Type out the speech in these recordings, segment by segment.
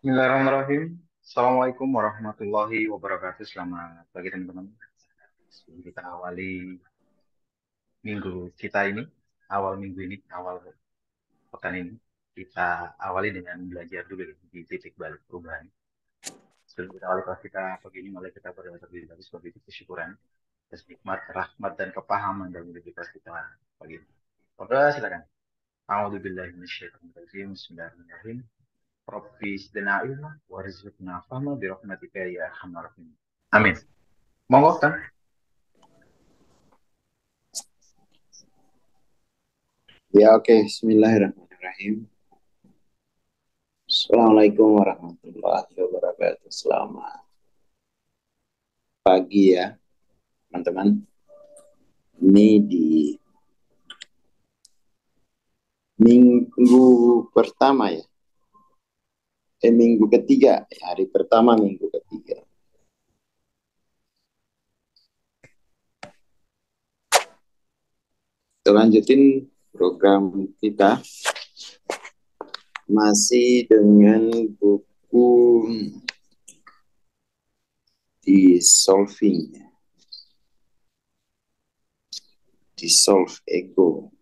Bismillahirrahmanirrahim. Assalamualaikum warahmatullahi wabarakatuh. Selamat pagi teman-teman. Sebelum kita awali minggu kita ini, awal minggu ini, awal pekan ini, kita awali dengan belajar dulu ya, di titik balik perubahan. Sebelum kita awali kelas kita pagi ini, mulai kita berdoa terlebih dahulu sebagai kesyukuran atas nikmat, rahmat, dan kepahaman dalam hidup kelas kita pagi ini. Oke, silakan. A'udzubillahi minasyaitonir rajim. Bismillahirrahmanirrahim. Rabbi zidna ilma warzuqna fahma birahmatika ya arhamar rahimin. Amin. Monggo kan? Ya, oke. Bismillahirrahmanirrahim. Assalamualaikum warahmatullahi wabarakatuh. Selamat pagi ya, teman-teman. Ini di minggu pertama ya. Minggu ketiga, hari pertama minggu ketiga. Kita lanjutin program kita masih dengan buku Dissolve Ego.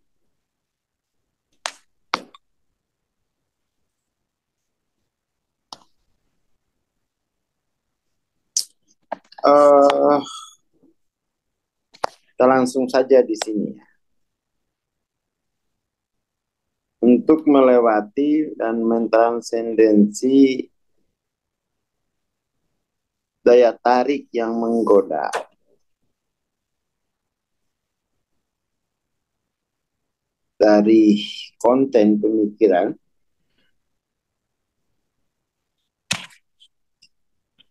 Kita langsung saja di sini ya. Untuk melewati dan mentransendensi daya tarik yang menggoda. Dari konten pemikiran,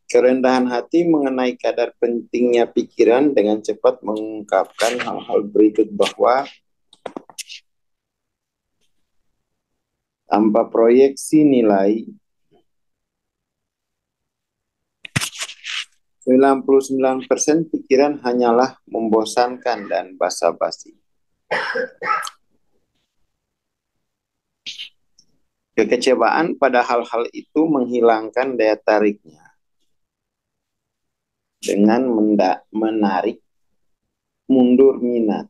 kerendahan hati mengenai kadar pentingnya pikiran dengan cepat mengungkapkan hal-hal berikut bahwa tanpa proyeksi nilai, 99% pikiran hanyalah membosankan dan basa-basi. Kekecewaan pada hal-hal itu menghilangkan daya tariknya dengan menarik mundur minat.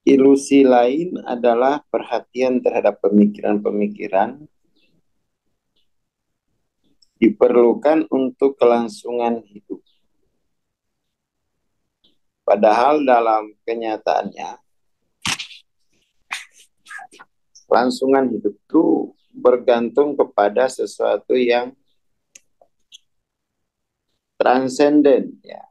Ilusi lain adalah perhatian terhadap pemikiran-pemikiran diperlukan untuk kelangsungan hidup. Padahal dalam kenyataannya, kelangsungan hidup itu bergantung kepada sesuatu yang transenden ya.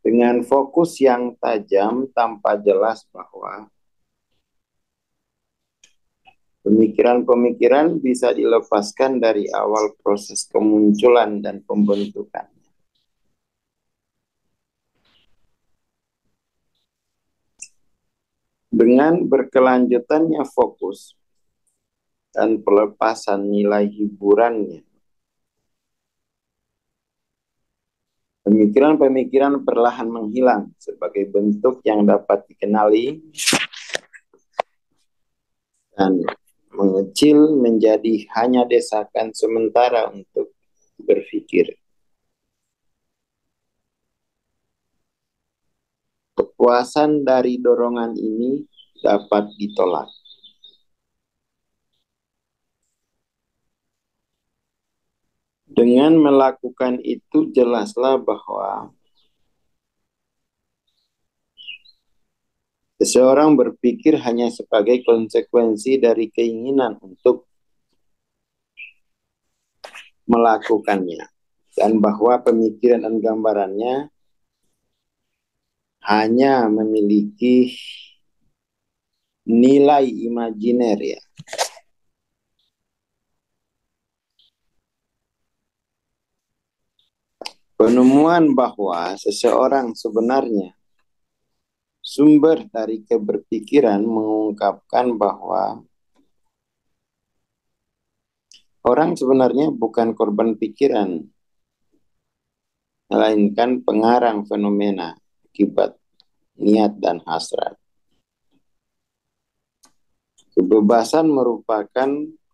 Dengan fokus yang tajam tanpa jelas bahwa pemikiran-pemikiran bisa dilepaskan dari awal proses kemunculan dan pembentukan. Dengan berkelanjutannya fokus dan pelepasan nilai hiburannya, pemikiran-pemikiran perlahan menghilang sebagai bentuk yang dapat dikenali dan mengecil menjadi hanya desakan sementara untuk berpikir. Kepuasan dari dorongan ini dapat ditolak. Dengan melakukan itu jelaslah bahwa seseorang berpikir hanya sebagai konsekuensi dari keinginan untuk melakukannya, dan bahwa pemikiran dan gambarannya hanya memiliki nilai imajiner ya. Penemuan bahwa seseorang sebenarnya sumber dari keberpikiran mengungkapkan bahwa orang sebenarnya bukan korban pikiran, melainkan pengarang fenomena akibat niat dan hasrat. Kebebasan merupakan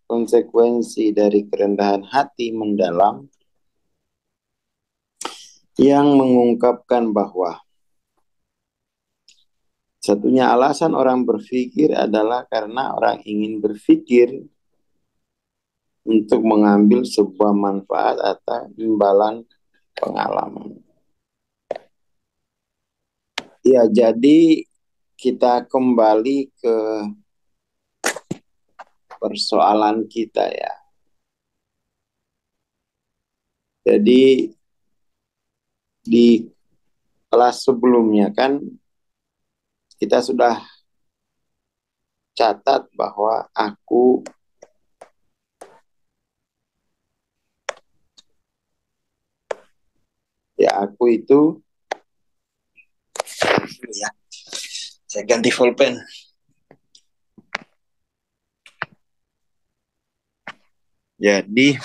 konsekuensi dari kerendahan hati mendalam yang mengungkapkan bahwa satunya alasan orang berpikir adalah karena orang ingin berpikir untuk mengambil sebuah manfaat atau imbalan pengalaman. Ya, jadi kita kembali ke persoalan kita ya. Jadi di kelas sebelumnya kan kita sudah catat bahwa aku itu ya, saya ganti pulpen. Jadi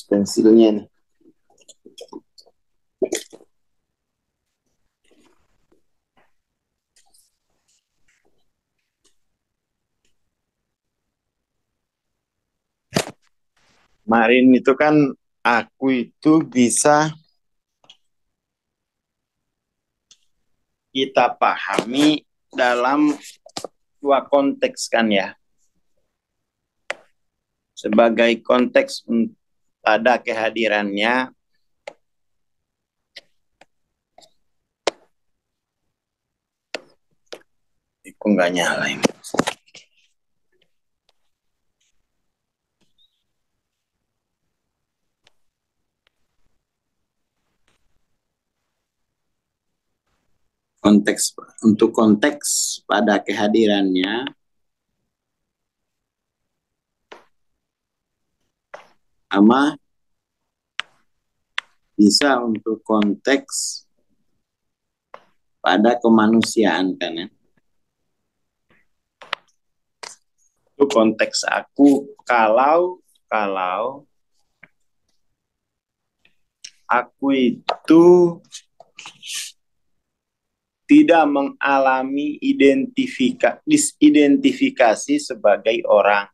pensilnya nih. Kemarin itu kan aku itu bisa kita pahami dalam dua konteks kan ya. Sebagai konteks pada kehadirannya itu nggak nyala ini. Konteks pada kehadirannya sama bisa untuk konteks pada kemanusiaan kan ya. Itu konteks aku kalau aku itu tidak mengalami disidentifikasi sebagai orang.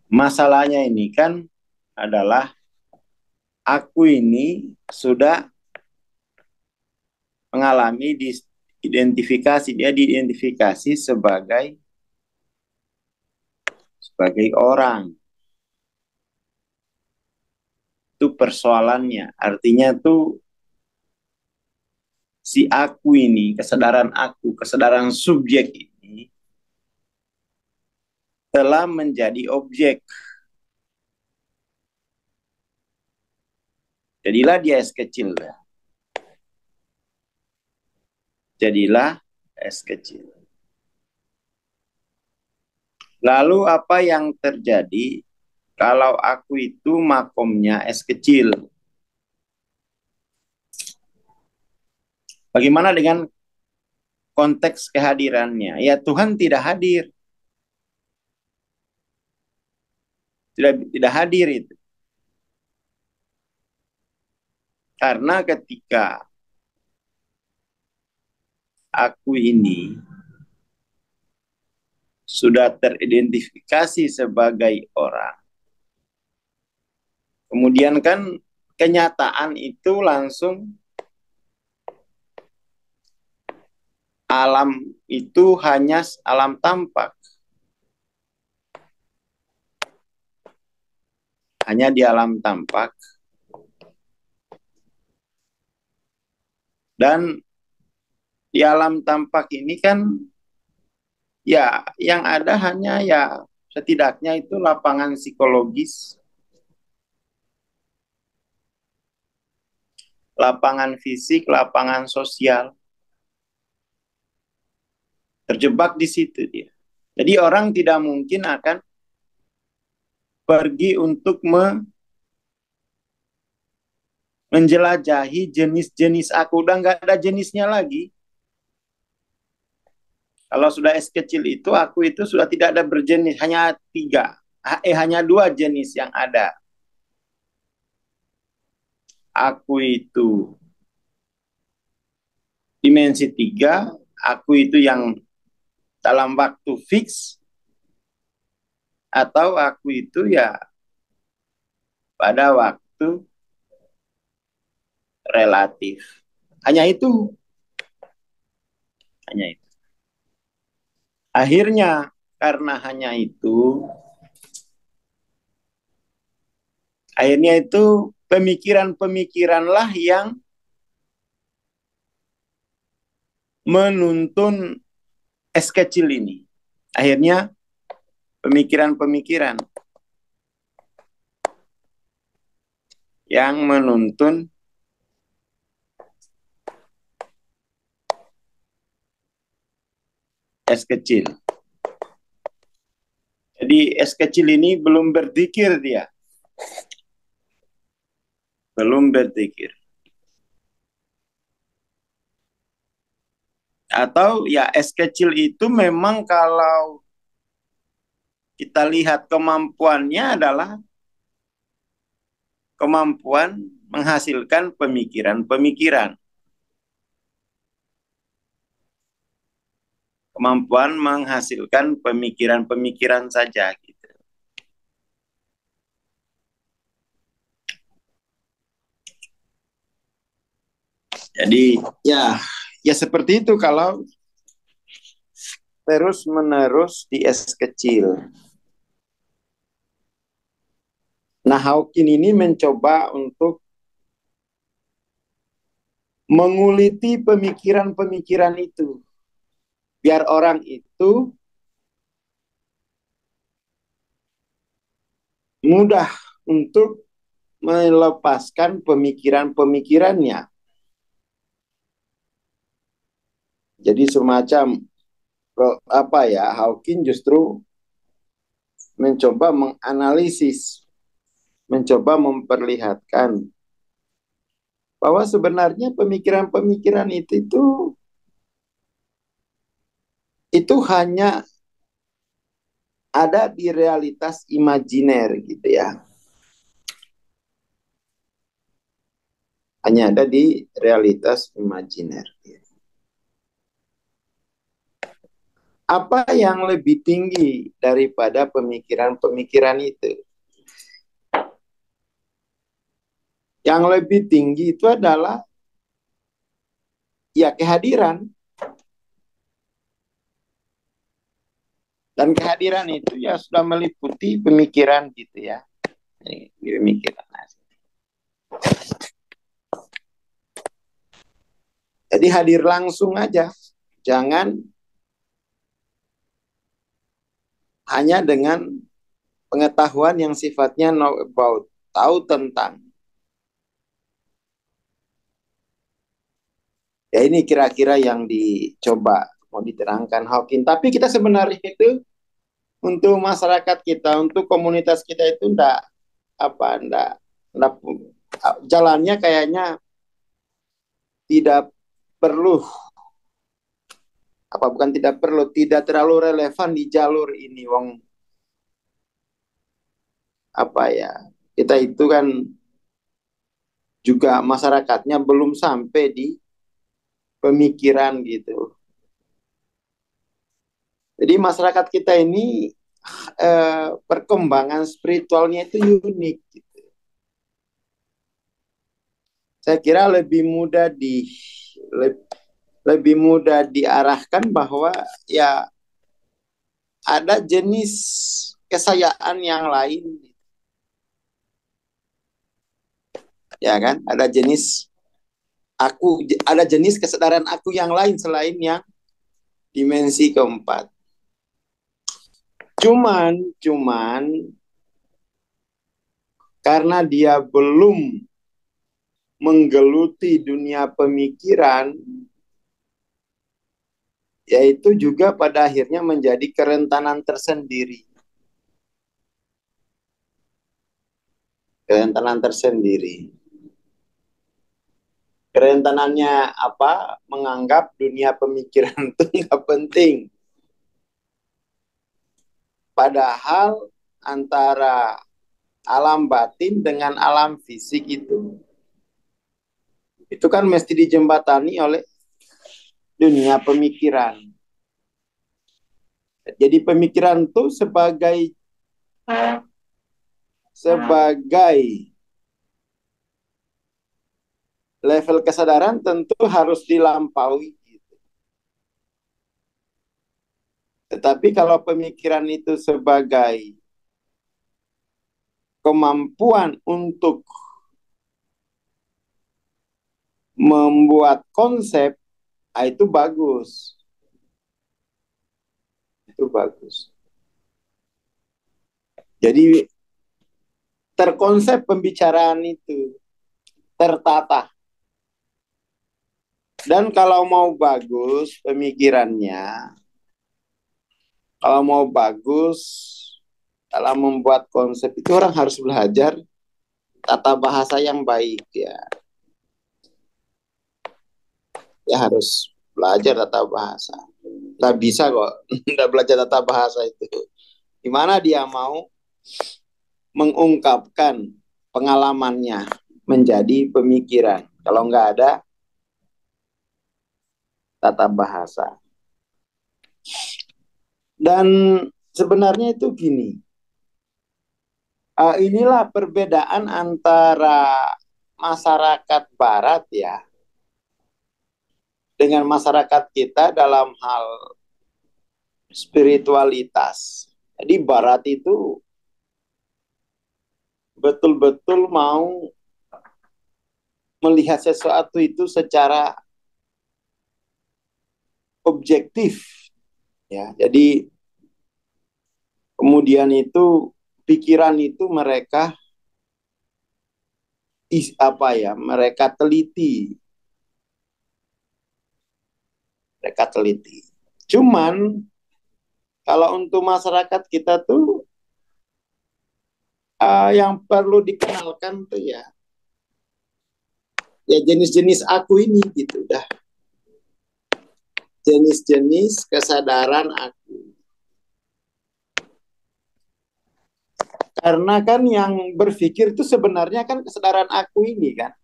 Masalahnya ini kan adalah aku ini sudah mengalami diidentifikasi, dia diidentifikasi sebagai orang. Itu persoalannya. Artinya tuh si aku ini, kesadaran subjek ini telah menjadi objek. Jadilah dia es kecil. Jadilah es kecil. Lalu apa yang terjadi kalau aku itu makomnya es kecil? Bagaimana dengan konteks kehadirannya? Ya Tuhan tidak hadir. Tidak hadir itu. Karena ketika aku ini sudah teridentifikasi sebagai orang, kemudian kan kenyataan itu langsung alam itu hanya alam tampak. Hanya di alam tampak. Dan di alam tampak ini kan ya yang ada hanya ya setidaknya itu lapangan psikologis, lapangan fisik, lapangan sosial. Terjebak di situ dia. Jadi orang tidak mungkin akan pergi untuk menjelajahi jenis-jenis aku. Udah nggak ada jenisnya lagi. Kalau sudah S kecil itu, aku itu sudah tidak ada berjenis, hanya tiga. Hanya dua jenis yang ada. Aku itu dimensi tiga, aku itu yang dalam waktu fix, atau aku itu ya pada waktu relatif. Hanya itu, hanya itu. Akhirnya, karena hanya itu, akhirnya itu pemikiran-pemikiranlah yang menuntun es kecil ini. Akhirnya pemikiran-pemikiran yang menuntun es kecil. Jadi es kecil ini belum berzikir dia. Belum berzikir. Atau ya es kecil itu memang kalau kita lihat kemampuannya adalah kemampuan menghasilkan pemikiran-pemikiran. Kemampuan menghasilkan pemikiran-pemikiran saja gitu. Jadi ya seperti itu kalau terus-menerus di es kecil. Nah, Hawking ini mencoba untuk menguliti pemikiran-pemikiran itu. Biar orang itu mudah untuk melepaskan pemikiran-pemikirannya. Jadi semacam apa ya, Hawking justru mencoba menganalisis, mencoba memperlihatkan bahwa sebenarnya pemikiran-pemikiran itu hanya ada di realitas imajiner gitu ya. Hanya ada di realitas imajiner. Apa yang lebih tinggi daripada pemikiran-pemikiran itu? Yang lebih tinggi itu adalah ya kehadiran. Dan kehadiran itu ya sudah meliputi pemikiran gitu ya. Pemikiran. Jadi hadir langsung aja. Jangan hanya dengan pengetahuan yang sifatnya know about, tahu tentang. Ya ini kira-kira yang dicoba mau diterangkan Hawking. Tapi kita sebenarnya itu untuk masyarakat kita, untuk komunitas kita itu enggak jalannya kayaknya tidak perlu bukan tidak perlu, tidak terlalu relevan di jalur ini wong kita itu kan juga masyarakatnya belum sampai di pemikiran gitu. Jadi masyarakat kita ini perkembangan spiritualnya itu unik gitu. Saya kira lebih mudah diarahkan bahwa ya ada jenis kesayaan yang lain. Ya kan? Ada jenis kesadaran aku yang lain selain yang dimensi keempat. Cuman karena dia belum menggeluti dunia pemikiran, yaitu juga pada akhirnya menjadi kerentanan tersendiri. Kerentanan tersendiri. Kerentanannya apa? Menganggap dunia pemikiran itu nggak penting. Padahal antara alam batin dengan alam fisik itu kan mesti dijembatani oleh dunia pemikiran. Jadi pemikiran itu sebagai level kesadaran tentu harus dilampaui. Tetapi kalau pemikiran itu sebagai kemampuan untuk membuat konsep, itu bagus. Itu bagus. Jadi terkonsep pembicaraan itu, tertata. Dan kalau mau bagus pemikirannya, kalau mau bagus dalam membuat konsep itu orang harus belajar tata bahasa yang baik ya. Ya harus belajar tata bahasa. Nggak bisa kok nggak belajar tata bahasa itu. Gimana dia mau mengungkapkan pengalamannya menjadi pemikiran kalau nggak ada tata bahasa. Dan sebenarnya itu gini, inilah perbedaan antara masyarakat barat ya dengan masyarakat kita dalam hal spiritualitas. Jadi barat itu betul-betul mau melihat sesuatu itu secara objektif ya. Jadi kemudian itu pikiran itu mereka teliti. Mereka teliti. Cuman kalau untuk masyarakat kita tuh yang perlu dikenalkan tuh ya jenis-jenis aku ini gitu dah. Jenis-jenis kesadaran aku. Karena kan yang berpikir itu sebenarnya kan kesadaran aku ini kan.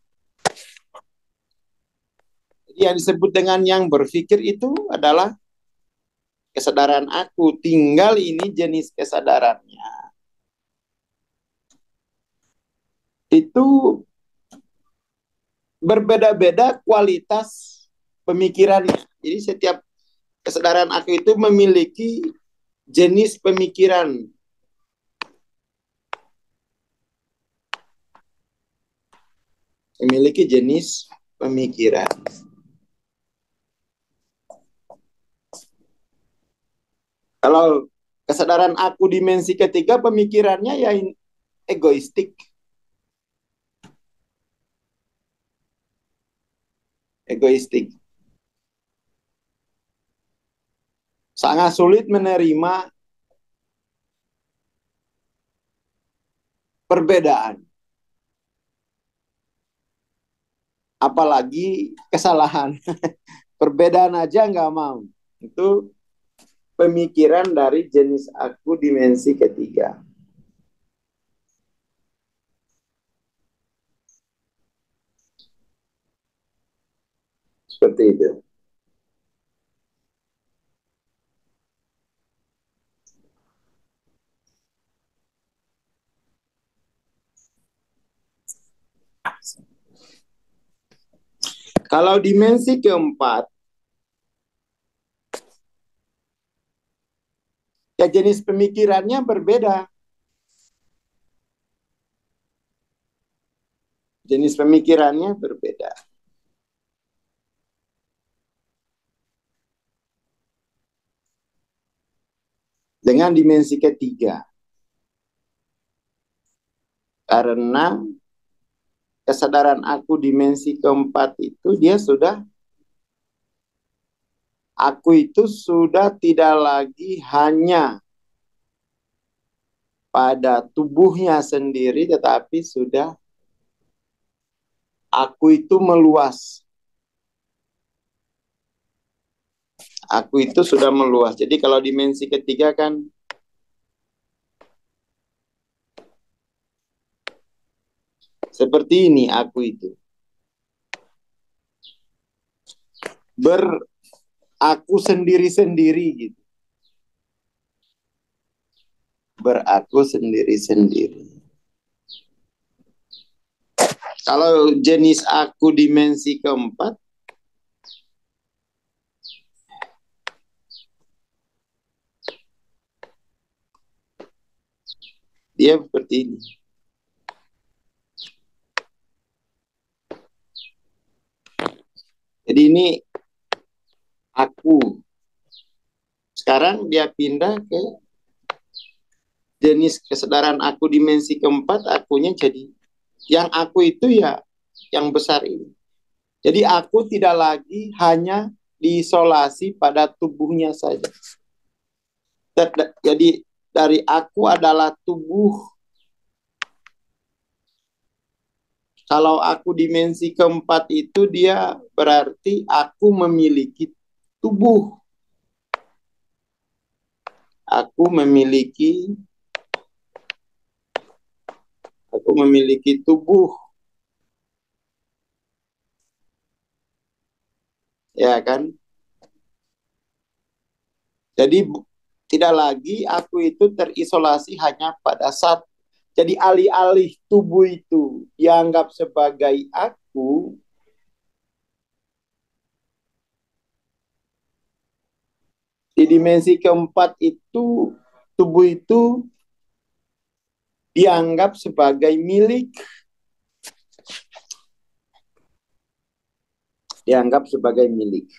Yang disebut dengan yang berpikir itu adalah kesadaran aku. Tinggal ini jenis kesadarannya. Itu berbeda-beda kualitas pemikirannya. Jadi setiap kesadaran aku itu memiliki jenis pemikiran. Memiliki jenis pemikiran. Kalau kesadaran aku dimensi ketiga, pemikirannya ya egoistik. Egoistik. Sangat sulit menerima perbedaan. Apalagi kesalahan. Perbedaan aja nggak mau. Itu pemikiran dari jenis aku dimensi ketiga. Seperti itu. Kalau dimensi keempat, ya jenis pemikirannya berbeda. Jenis pemikirannya berbeda. Dengan dimensi ketiga. Karena kesadaran aku dimensi keempat itu dia sudah, aku itu sudah tidak lagi hanya pada tubuhnya sendiri, tetapi sudah aku itu meluas. Aku itu sudah meluas. Jadi kalau dimensi ketiga kan Seperti ini aku itu. Beraku sendiri-sendiri gitu. Beraku sendiri-sendiri. Kalau jenis aku dimensi keempat, dia seperti ini. Jadi ini aku. Sekarang dia pindah ke jenis kesadaran aku dimensi keempat, akunya jadi yang aku itu ya yang besar ini. Jadi aku tidak lagi hanya diisolasi pada tubuhnya saja. Jadi dari aku adalah tubuh. Kalau aku dimensi keempat itu dia berarti aku memiliki tubuh. Aku memiliki tubuh, ya kan? Jadi tidak lagi aku itu terisolasi hanya pada satu. Jadi alih-alih tubuh itu dianggap sebagai aku, di dimensi keempat itu tubuh itu dianggap sebagai milik, dianggap sebagai milik.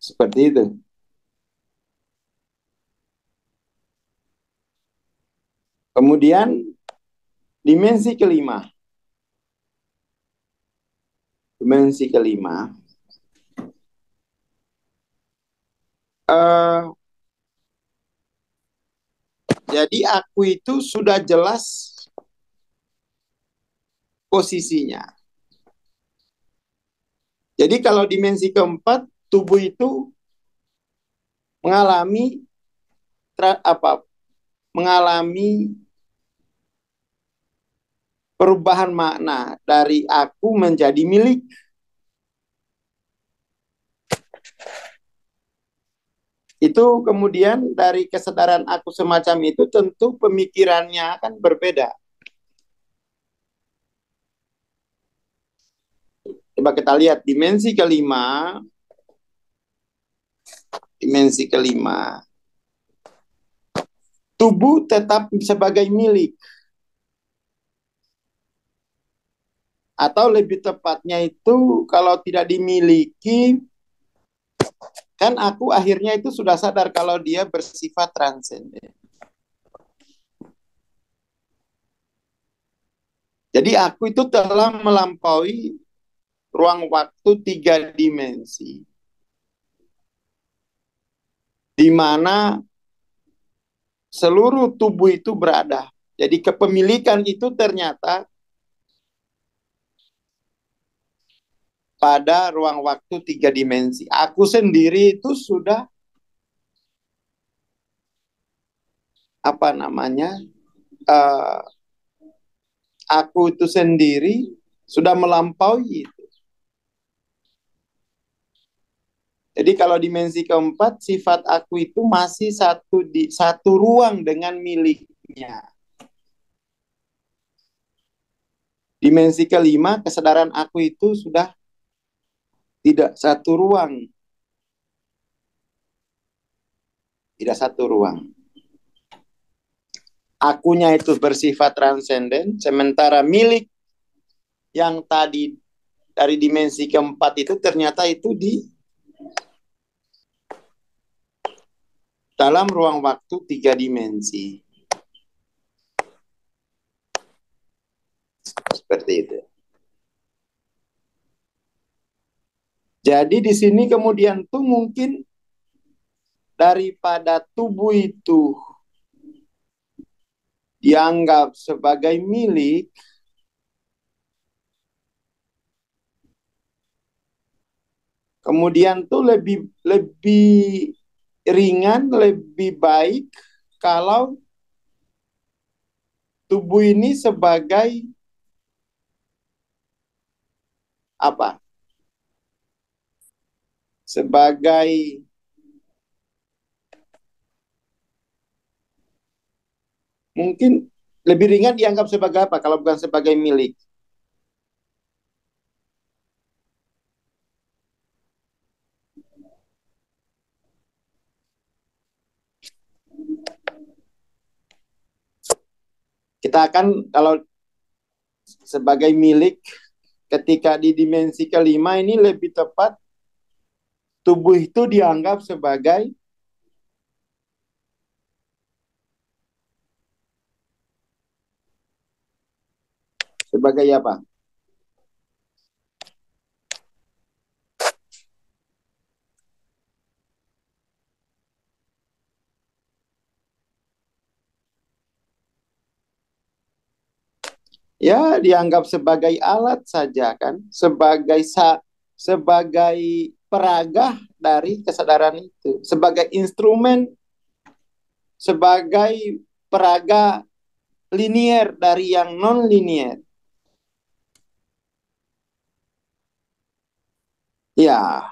Seperti itu. Kemudian dimensi kelima. Dimensi kelima. Jadi aku itu sudah jelas posisinya. Jadi kalau dimensi keempat, tubuh itu mengalami mengalami perubahan makna dari aku menjadi milik. Itu kemudian dari kesadaran aku semacam itu tentu pemikirannya akan berbeda. Coba kita lihat dimensi kelima. Dimensi kelima. Tubuh tetap sebagai milik. Atau lebih tepatnya itu kalau tidak dimiliki, kan aku akhirnya itu sudah sadar kalau dia bersifat transenden. Jadi aku itu telah melampaui ruang waktu 3 dimensi. Di mana seluruh tubuh itu berada. Jadi kepemilikan itu ternyata pada ruang waktu 3 dimensi. Aku sendiri itu sudah uh, aku itu sendiri sudah melampaui itu. Jadi kalau dimensi keempat, sifat aku itu masih satu ruang dengan miliknya. Dimensi kelima, kesadaran aku itu sudah tidak satu ruang. Tidak satu ruang. Akunya itu bersifat transenden, sementara milik yang tadi dari dimensi keempat itu ternyata itu di dalam ruang waktu 3 dimensi. Seperti itu. Jadi di sini kemudian tuh mungkin daripada tubuh itu dianggap sebagai milik, kemudian tuh lebih ringan, lebih baik kalau tubuh ini sebagai apa? Sebagai mungkin lebih ringan dianggap sebagai apa kalau bukan sebagai milik? Kita akan kalau sebagai milik ketika di dimensi kelima ini lebih tepat tubuh itu dianggap sebagai apa? Ya, dianggap sebagai alat saja kan, sebagai peragah dari kesadaran itu, sebagai instrumen, sebagai peraga linier dari yang non linier. Ya,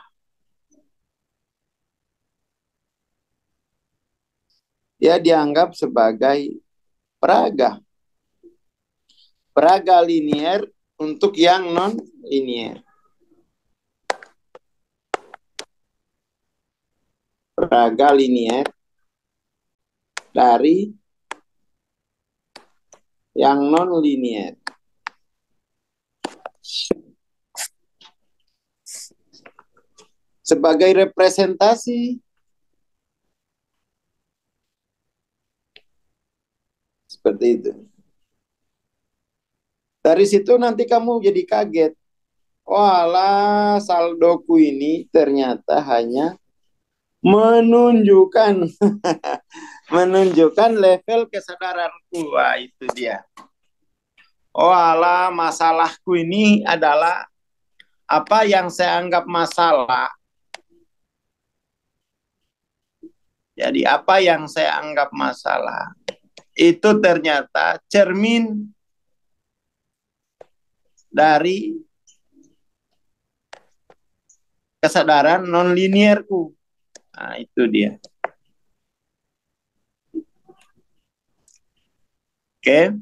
dia dianggap sebagai peraga, peraga linier untuk yang non linier. Peraga linier dari yang non linier. Sebagai representasi seperti itu. Dari situ nanti kamu jadi kaget. Walah, saldoku ini ternyata hanya menunjukkan menunjukkan level kesadaranku. Wah, itu dia. Walah, masalahku ini adalah apa yang saya anggap masalah. Jadi apa yang saya anggap masalah itu ternyata cermin dari kesadaran non linierku. Nah, itu dia. Oke.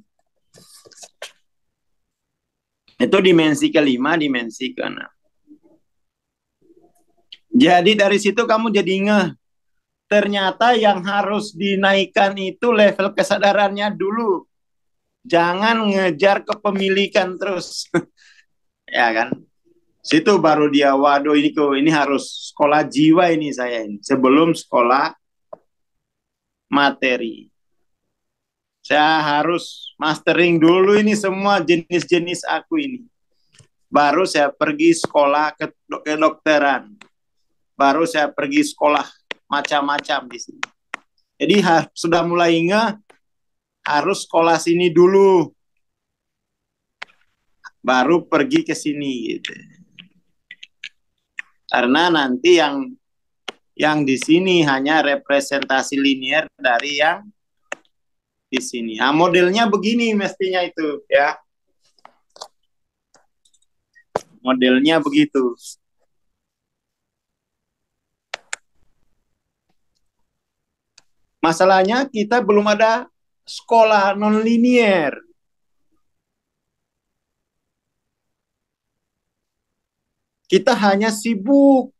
Itu dimensi kelima, dimensi keenam. Jadi dari situ kamu jadi ngeh. Ternyata yang harus dinaikkan itu level kesadarannya dulu. Jangan ngejar kepemilikan terus. Ya kan? Situ baru dia, waduh ini harus sekolah jiwa ini saya ini. Sebelum sekolah materi. Saya harus mastering dulu ini semua jenis-jenis aku ini. Baru saya pergi sekolah ke kedokteran. Baru saya pergi sekolah macam-macam di sini. Jadi sudah mulai ingat harus sekolah sini dulu. Baru pergi ke sini gitu. Karena nanti yang di sini hanya representasi linier dari yang di sini. Nah, modelnya begini mestinya itu ya. Modelnya begitu. Masalahnya kita belum ada sekolah non linier. Kita hanya sibuk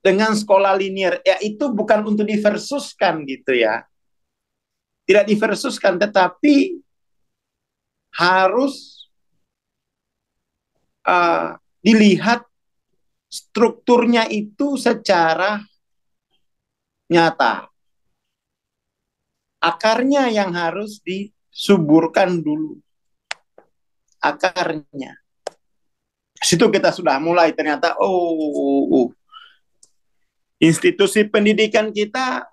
dengan sekolah linier. Ya itu bukan untuk diversuskan gitu ya. Tidak diversuskan, tetapi harus dilihat strukturnya itu secara nyata. Akarnya yang harus disuburkan dulu. Akarnya. Situ kita sudah mulai ternyata, institusi pendidikan kita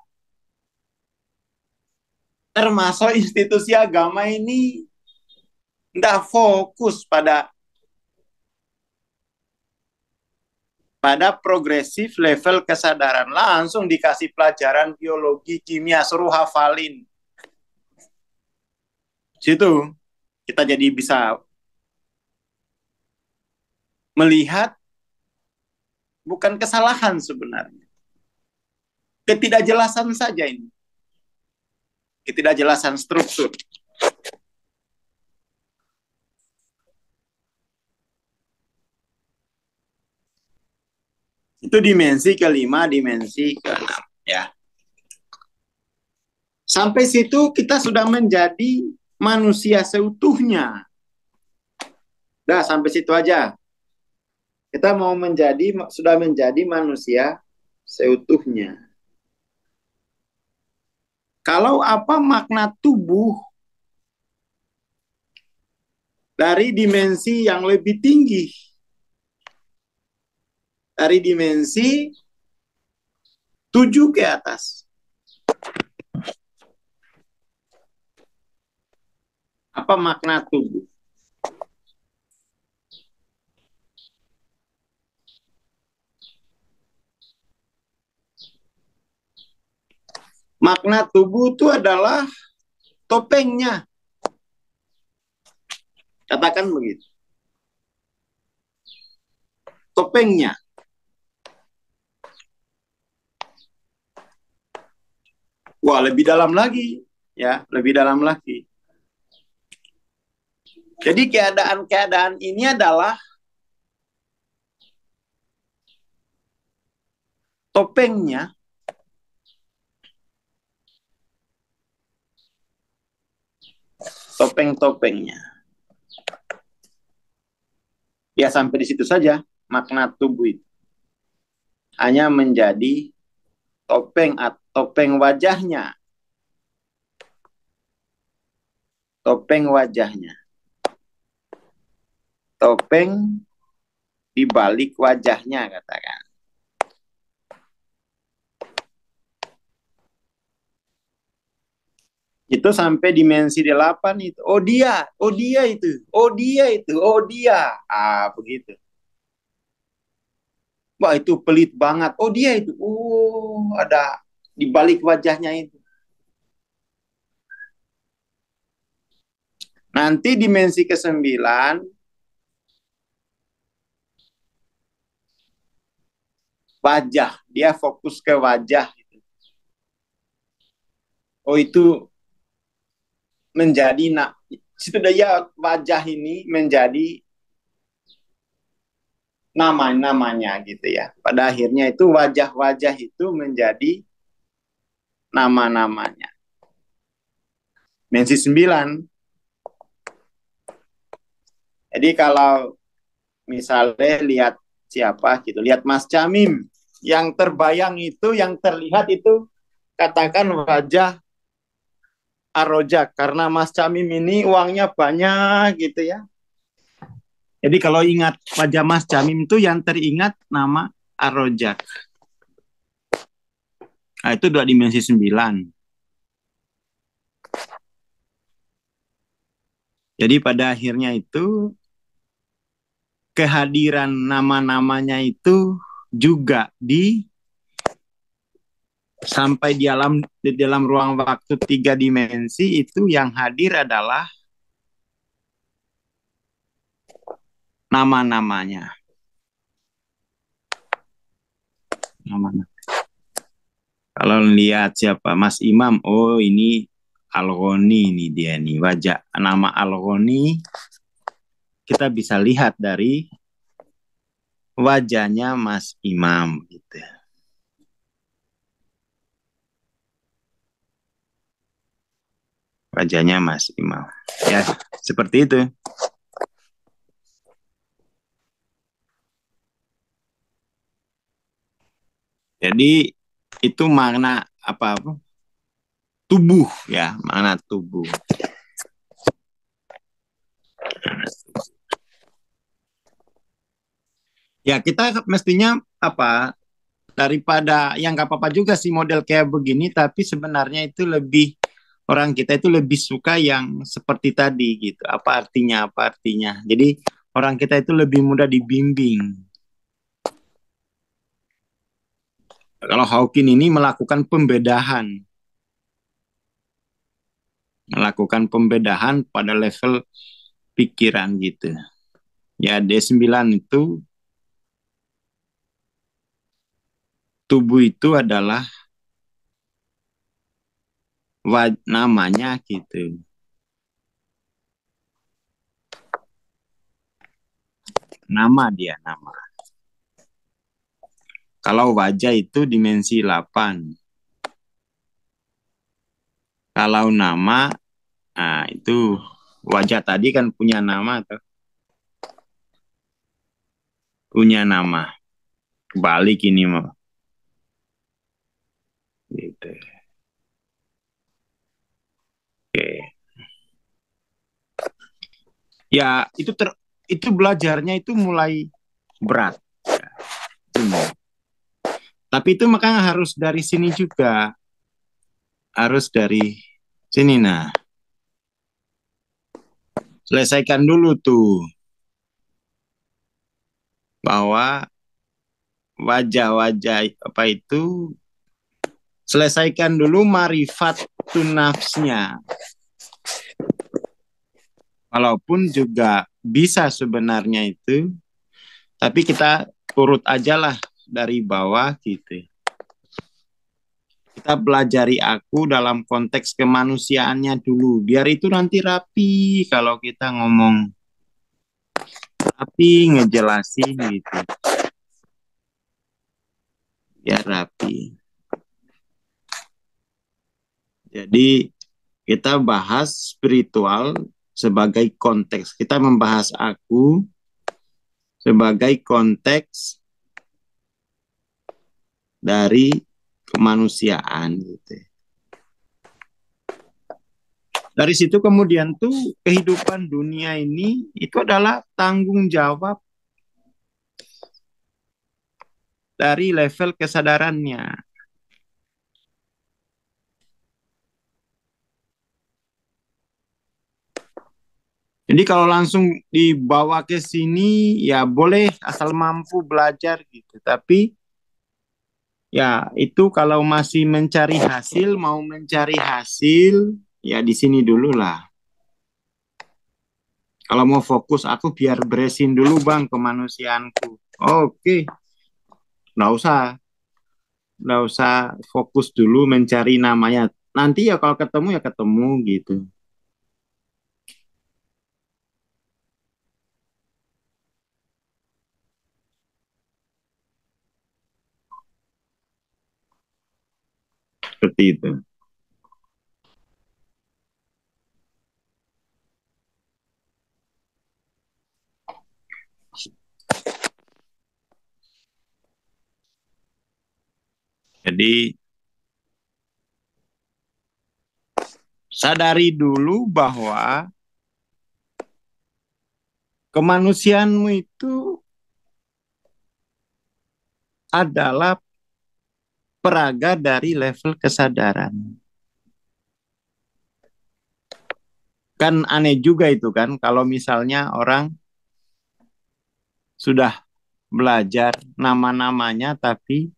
termasuk institusi agama ini tidak fokus pada pada progresif level kesadaran. Langsung dikasih pelajaran biologi, kimia, suruh hafalin. Situ kita jadi bisa melihat bukan kesalahan sebenarnya. Ketidakjelasan saja ini. Ketidakjelasan struktur. Itu dimensi kelima, dimensi keenam. Ya. Sampai situ kita sudah menjadi manusia seutuhnya. Dah, sampai situ aja. Kita mau sudah menjadi manusia seutuhnya. Kalau apa makna tubuh dari dimensi yang lebih tinggi? Dari dimensi 7 ke atas. Apa makna tubuh? Makna tubuh itu adalah topengnya. Katakan begitu. Topengnya. Wah, lebih dalam lagi. Ya, lebih dalam lagi. Jadi keadaan-keadaan ini adalah topengnya. Topeng-topengnya. Ya, sampai di situ saja makna tubuh itu. Hanya menjadi topeng wajahnya. Topeng wajahnya. Topeng di balik wajahnya, katakan. Itu sampai dimensi 8 itu. Oh dia itu. Oh dia itu. Oh dia. Begitu. Wah, itu pelit banget. Oh dia itu. Oh, ada di balik wajahnya itu. Nanti dimensi ke-9 wajah. Dia fokus ke wajah. Oh, itu menjadi situ daya wajah ini menjadi namanya gitu ya. Pada akhirnya itu wajah-wajah itu menjadi nama-namanya. Dimensi 9. Jadi kalau misalnya lihat siapa gitu, lihat Mas Camim, yang terbayang itu, yang terlihat itu katakan wajah Arojak, karena Mas Camim ini uangnya banyak gitu ya. Jadi kalau ingat wajah Mas Camim itu yang teringat nama Arojak. Nah, itu 2 dimensi 9. Jadi pada akhirnya itu kehadiran nama-namanya itu juga sampai di dalam ruang waktu 3 dimensi itu yang hadir adalah nama-namanya. Kalau lihat siapa Mas Imam, oh ini Al-Ghani nih dia nih, wajah nama Al-Ghani kita bisa lihat dari wajahnya Mas Imam gitu. Wajahnya Mas Imam. Ya, seperti itu. Jadi itu makna apa? Tubuh ya, makna tubuh. Ya, kita mestinya apa? Daripada yang nggak apa-apa juga sih model kayak begini, tapi sebenarnya itu lebih orang kita itu lebih suka yang seperti tadi gitu. Apa artinya? Apa artinya? Jadi orang kita itu lebih mudah dibimbing. Kalau Hawking ini melakukan pembedahan pada level pikiran gitu. Ya, D9 itu tubuh itu adalah namanya gitu. Nama. Kalau wajah itu dimensi 8. Kalau nama, nah itu wajah tadi kan punya nama tuh. Punya nama. Balik ini mau. Gitu. Oke. Ya, itu belajarnya itu mulai berat. Tapi itu makanya harus dari sini juga. Harus dari sini, nah. Selesaikan dulu tuh. Bahwa wajah-wajah apa itu, selesaikan dulu marifat nafsnya. Walaupun juga bisa sebenarnya itu, tapi kita turut aja lah dari bawah gitu. Kita pelajari aku dalam konteks kemanusiaannya dulu, biar itu nanti rapi kalau kita ngomong. Rapi ngejelasin gitu. Ya rapi. Jadi kita bahas spiritual sebagai konteks. Kita membahas aku sebagai konteks dari kemanusiaan gitu. Dari situ kemudian tuh kehidupan dunia ini itu adalah tanggung jawab dari level kesadarannya. Jadi kalau langsung dibawa ke sini ya boleh asal mampu belajar gitu. Tapi ya itu kalau masih mencari hasil, mau mencari hasil ya di sini dulu lah. Kalau mau fokus aku biar beresin dulu bang kemanusiaanku. Oke, nggak usah fokus dulu mencari namanya. Nanti ya kalau ketemu ya ketemu gitu. Seperti itu. Jadi sadari dulu bahwa kemanusiaanmu itu adalah peraga dari level kesadaran. Kan aneh juga itu kan kalau misalnya orang sudah belajar nama-namanya tapi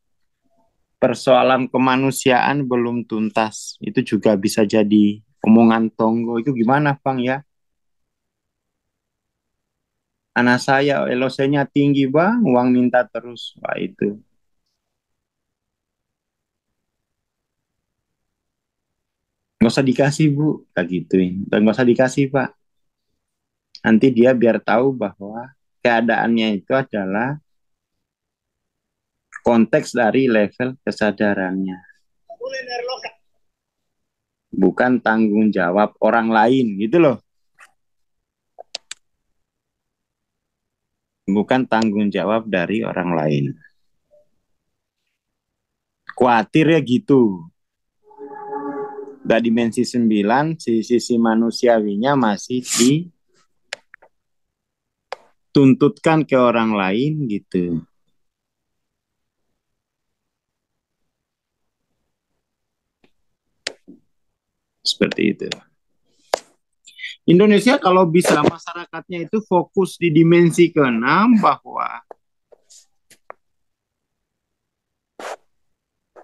persoalan kemanusiaan belum tuntas. Itu juga bisa jadi omongan tonggo. Itu gimana Bang ya? Anak saya LOC-nya tinggi Bang, uang minta terus. Wah itu. Nggak usah dikasih Bu, kayak gituin. Dan nggak usah dikasih Pak. Nanti dia biar tahu bahwa keadaannya itu adalah konteks dari level kesadarannya. Bukan tanggung jawab orang lain gitu loh. Bukan tanggung jawab dari orang lain. Khawatir ya gitu. Udah dimensi 9, sisi manusiawinya masih dituntutkan ke orang lain gitu. Seperti itu. Indonesia kalau bisa masyarakatnya itu fokus di dimensi ke-6 bahwa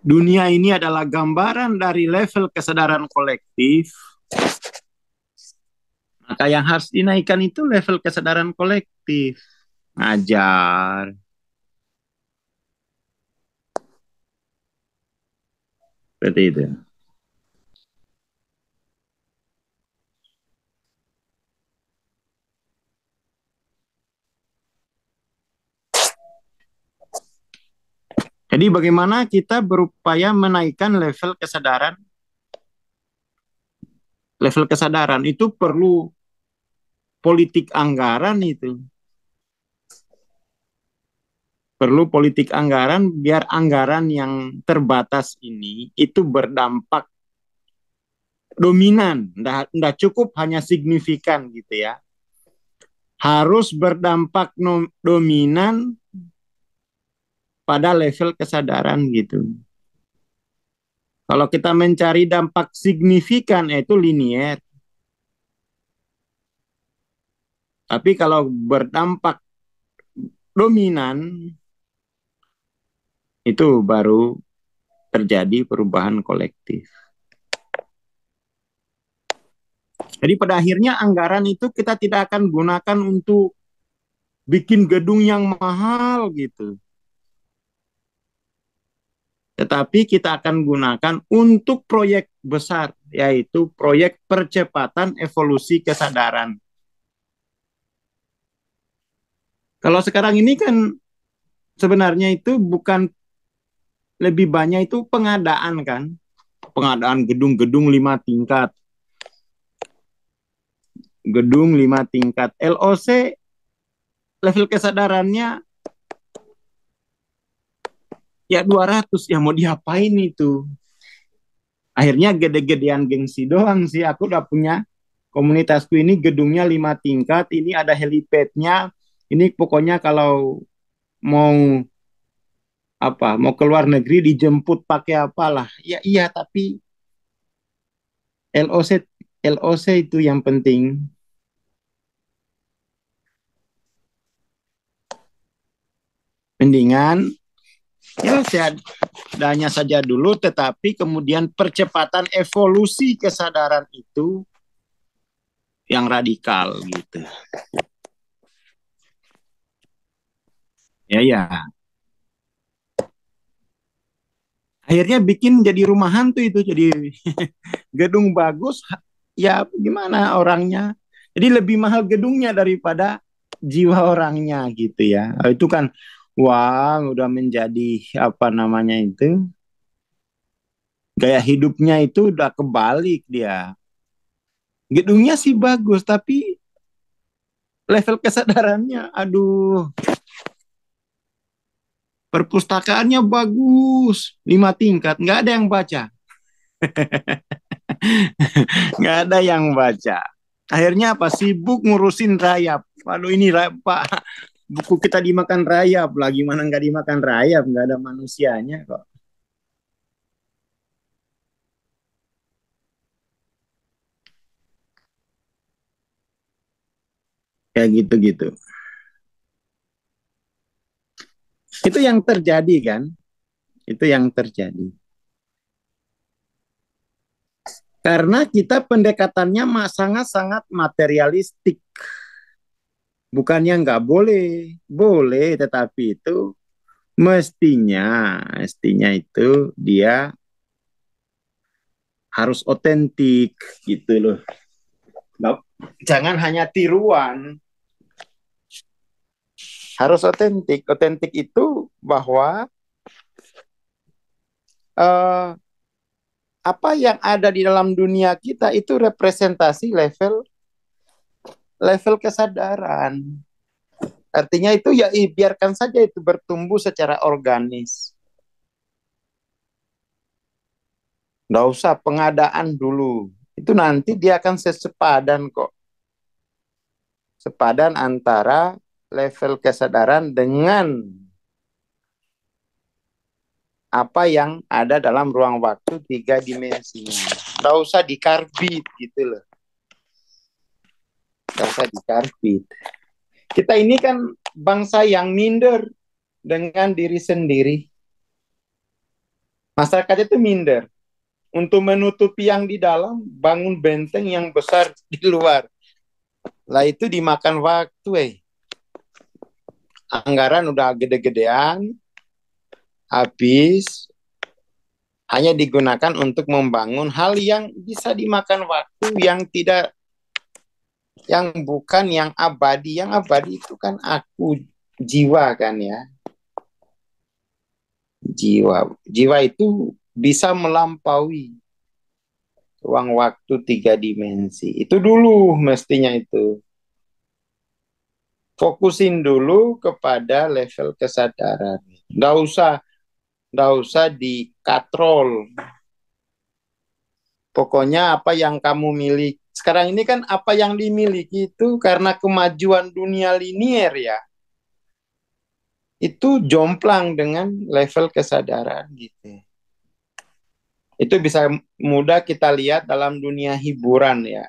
dunia ini adalah gambaran dari level kesadaran kolektif, maka yang harus dinaikkan itu level kesadaran kolektif. Ngajar. Seperti itu. Jadi bagaimana kita berupaya menaikkan level kesadaran? Level kesadaran itu perlu politik anggaran itu. Perlu politik anggaran biar anggaran yang terbatas ini itu berdampak dominan. Nggak cukup hanya signifikan gitu ya. Harus berdampak dominan pada level kesadaran gitu. Kalau kita mencari dampak signifikan itu linier. Tapi kalau berdampak dominan itu baru terjadi perubahan kolektif. Jadi pada akhirnya anggaran itu kita tidak akan gunakan untuk bikin gedung yang mahal gitu. Tetapi kita akan gunakan untuk proyek besar, yaitu proyek percepatan evolusi kesadaran. Kalau sekarang ini kan sebenarnya itu bukan lebih banyak itu pengadaan kan. Pengadaan gedung-gedung 5 tingkat. Gedung 5 tingkat. LOC level kesadarannya ya 200, ya mau diapain itu? Akhirnya gede-gedean gengsi doang sih. Aku udah punya komunitasku ini gedungnya 5 tingkat, ini ada helipadnya, ini pokoknya kalau mau mau keluar negeri dijemput pakai apalah. Ya iya, tapi LOC LOC itu yang penting. Mendingan ya seadanya saja dulu, tetapi kemudian percepatan evolusi kesadaran itu yang radikal gitu. Ya ya. Akhirnya bikin jadi rumah hantu itu, jadi gedung bagus, ya gimana orangnya. Jadi lebih mahal gedungnya daripada jiwa orangnya gitu ya. Itu kan uang udah menjadi apa namanya itu, gaya hidupnya itu udah kebalik dia. Gedungnya sih bagus, tapi level kesadarannya, aduh, perpustakaannya bagus, 5 tingkat, nggak ada yang baca. Nggak ada yang baca. Akhirnya apa? Sibuk ngurusin rayap. Waduh ini Pak, buku kita dimakan rayap lah. Gimana nggak dimakan rayap? Nggak ada manusianya kok. Kayak gitu-gitu. Itu yang terjadi kan? Itu yang terjadi. Karena kita pendekatannya sangat-sangat materialistik. Bukannya nggak boleh, boleh, tetapi itu mestinya itu dia harus otentik gitu loh. Jangan hanya tiruan, harus otentik. Otentik itu bahwa eh, apa yang ada di dalam dunia kita itu representasi level level kesadaran. Artinya itu ya biarkan saja itu bertumbuh secara organis. Nggak usah pengadaan dulu. Itu nanti dia akan sesepadan kok. Sepadan antara level kesadaran dengan apa yang ada dalam ruang waktu 3 dimensinya. Nggak usah dikarbit gitu loh. Nggak usah dikarbit. Kita ini kan bangsa yang minder dengan diri sendiri. Masyarakat itu minder. Untuk menutupi yang di dalam, bangun benteng yang besar di luar. Lah itu dimakan waktu, Anggaran udah gede-gedean, habis, hanya digunakan untuk membangun hal yang bisa dimakan waktu, yang tidak, yang bukan yang abadi. Yang abadi itu kan aku, jiwa kan ya. Jiwa itu bisa melampaui ruang waktu 3 dimensi. Itu dulu mestinya itu. Fokusin dulu kepada level kesadaran. Nggak usah dikatrol. Pokoknya apa yang kamu miliki. Sekarang ini kan apa yang dimiliki itu karena kemajuan dunia linier ya. Itu jomplang dengan level kesadaran gitu. Itu bisa mudah kita lihat dalam dunia hiburan ya.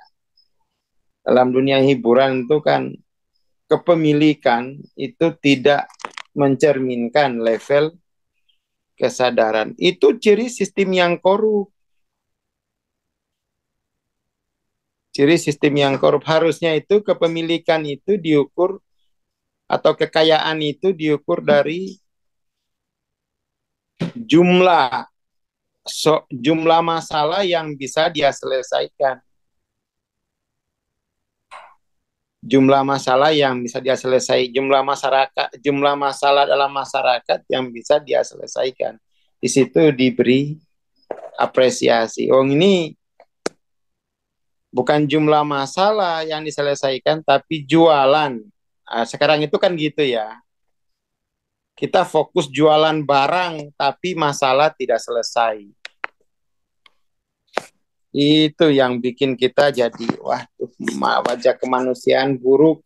Dalam dunia hiburan itu kan kepemilikan itu tidak mencerminkan level kesadaran. Itu ciri sistem yang korup. Ciri sistem yang korup harusnya itu kepemilikan itu diukur atau kekayaan itu diukur dari jumlah masalah yang bisa dia selesaikan. Jumlah masalah yang bisa dia selesai, jumlah masalah dalam masyarakat yang bisa dia selesaikan. Di situ diberi apresiasi. Oh, ini bukan jumlah masalah yang diselesaikan, tapi jualan. Nah, sekarang itu kan gitu ya. Kita fokus jualan barang, tapi masalah tidak selesai. Itu yang bikin kita jadi, wajah kemanusiaan buruk.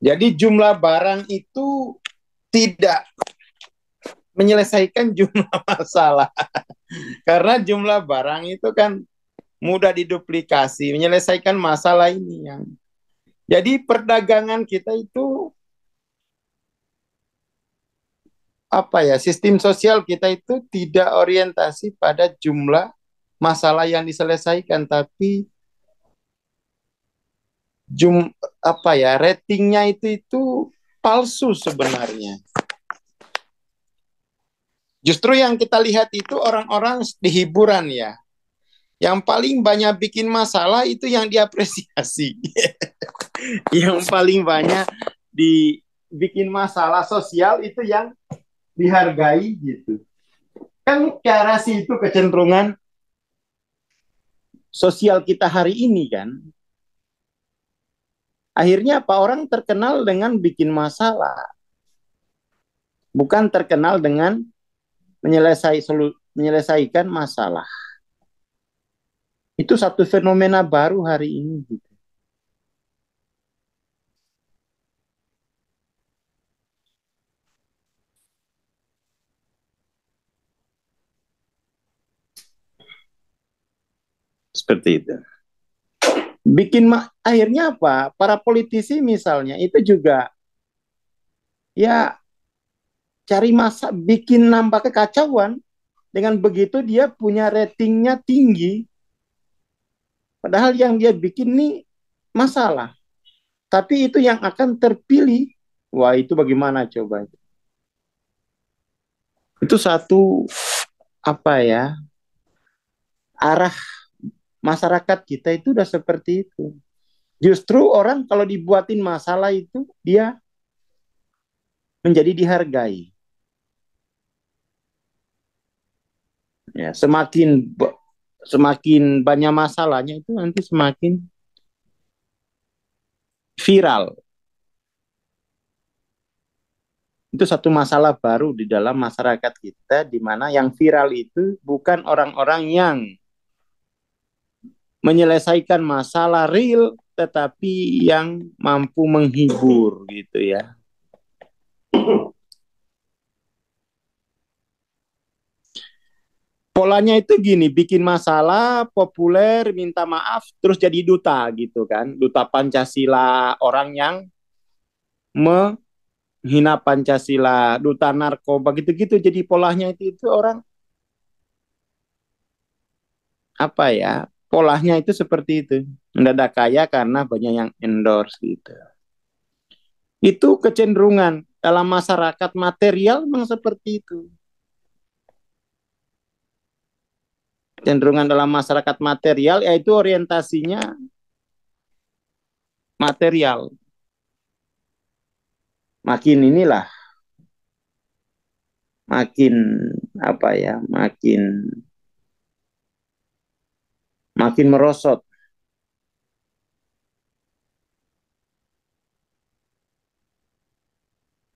Jadi jumlah barang itu tidak menyelesaikan jumlah masalah. Karena jumlah barang itu kan mudah diduplikasi, menyelesaikan masalah ini yang. Jadi perdagangan kita itu sistem sosial kita itu tidak orientasi pada jumlah masalah yang diselesaikan, tapi ratingnya itu palsu sebenarnya. Justru yang kita lihat itu orang-orang di hiburan ya. Yang paling banyak bikin masalah itu yang diapresiasi. Yang paling banyak dibikin masalah sosial itu yang dihargai gitu. Kan cara sih itu kecenderungan sosial kita hari ini kan. Akhirnya apa, orang terkenal dengan bikin masalah. Bukan terkenal dengan menyelesaikan masalah. Itu satu fenomena baru hari ini gitu. Seperti itu. Akhirnya apa? Para politisi misalnya itu juga ya bikin nambah kekacauan. Dengan begitu dia punya ratingnya tinggi. Padahal yang dia bikin ini masalah. Tapi itu yang akan terpilih. Wah, itu bagaimana coba? Itu satu arah masyarakat kita itu udah seperti itu. Justru orang kalau dibuatin masalah itu dia menjadi dihargai. Ya, semakin banyak masalahnya itu nanti semakin viral. Itu satu masalah baru di dalam masyarakat kita, di mana yang viral itu bukan orang-orang yang menyelesaikan masalah real, tetapi yang mampu menghibur gitu ya. Polanya itu gini, bikin masalah, populer, minta maaf, terus jadi duta gitu kan. Duta Pancasila, orang yang hina Pancasila, duta narkoba gitu-gitu. Jadi polanya itu orang apa ya? Polanya itu seperti itu. Mendadak kaya karena banyak yang endorse gitu. Itu kecenderungan dalam masyarakat material memang seperti itu. Cenderungan dalam masyarakat material yaitu orientasinya material. Makin inilah, makin apa ya, makin merosot.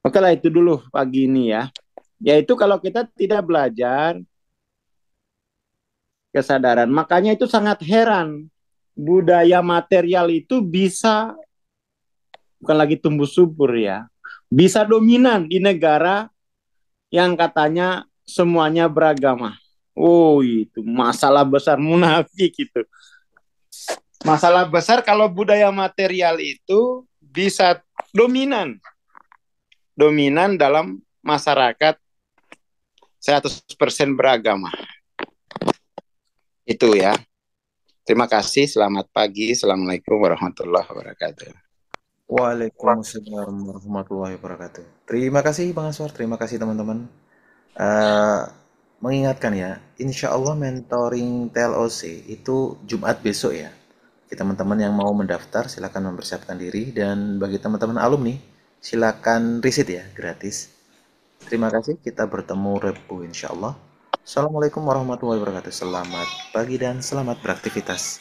Oke lah itu dulu pagi ini ya. Yaitu kalau kita tidak belajar kesadaran, makanya itu sangat heran budaya material itu bisa bukan lagi tumbuh subur ya, bisa dominan di negara yang katanya semuanya beragama. Oh itu masalah besar munafik itu. Masalah besar kalau budaya material itu bisa dominan, dominan dalam masyarakat 100% beragama. Itu ya. Terima kasih, selamat pagi. Assalamualaikum warahmatullahi wabarakatuh. Waalaikumsalam warahmatullahi wabarakatuh. Terima kasih Bang Aswar, terima kasih teman-teman. Mengingatkan ya, insya Allah mentoring TLOC itu Jumat besok ya. Bagi teman-teman yang mau mendaftar, silakan mempersiapkan diri. Dan bagi teman-teman alumni, silakan riset ya, gratis. Terima kasih, kita bertemu Rebu insya Allah. Assalamualaikum warahmatullahi wabarakatuh. Selamat pagi dan selamat beraktivitas.